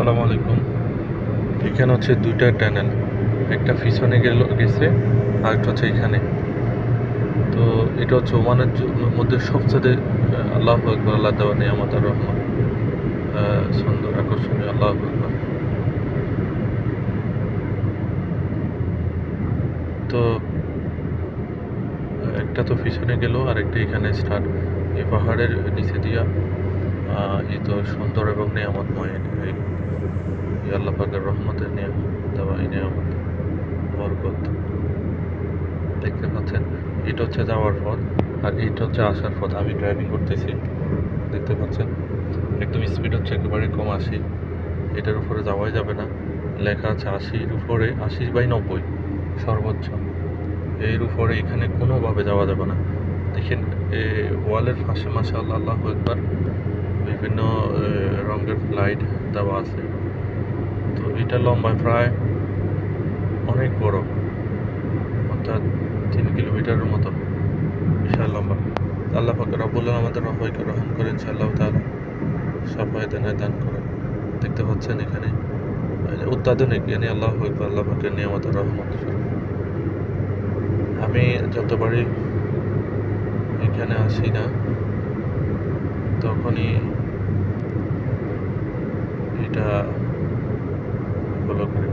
আসসালামু আলাইকুম। এখানে হচ্ছে ২টা টানেল, একটা পিছনে গেছে আর একটা হচ্ছে এখানে। তো এটা হচ্ছে ওমানের মধ্যে সবচেয়ে আল্লাহু আকবার, আল্লাহ দেওয়া নিয়ামত আর রহমত, সুন্দর আকর্ষণীয়। আল্লাহু আকবার। তো একটা তো পিছনে গেল আর একটা এখানে স্টার্ট। এই পাহাড়ের নিচে দিয়া এই তো সুন্দর এবং নিয়ামতময় এই আল্লাহ পাকের রহমতের দেওয়া এই নিয়ামত বরকত দেখতে পাচ্ছেন। এটা হচ্ছে যাওয়ার পথ আর এইটা হচ্ছে আসার পথ। আমি ড্রাইভিং করতেছি, দেখতে পাচ্ছেন। একদম স্পিড হচ্ছে একেবারে কম ৮০। এটার উপরে যাওয়াই যাবে না। লেখা আছে ৮০-র উপরে, ৮০/৯০ সর্বোচ্চ। এর উপরে এখানে কোনোভাবে যাওয়া যাবে না। দেখেন ওয়ালের পাশে মাশাআল্লাহ, আল্লাহু আকবার, বিভিন্ন রঙের লাইট দেওয়া আছে। তো এটা লম্বায় প্রায় অনেক বড়, অর্থাৎ ৩ কিলোমিটারের মতো বিশাল লম্বা। আল্লাহ পাক রব্বুল আলামিন আমাদের সবাইকে রহম করেন ইনশাআল্লাহ তাআলা, সফায়েতে দান করেন। দেখতে পাচ্ছেন এখানে অত্যাধুনিক, yani আল্লাহু আকবার, আল্লাহ পাকের নিয়ামত আর রহমত। আমি যতবারই এখানে আসি না তখনই এটা ফলো করি।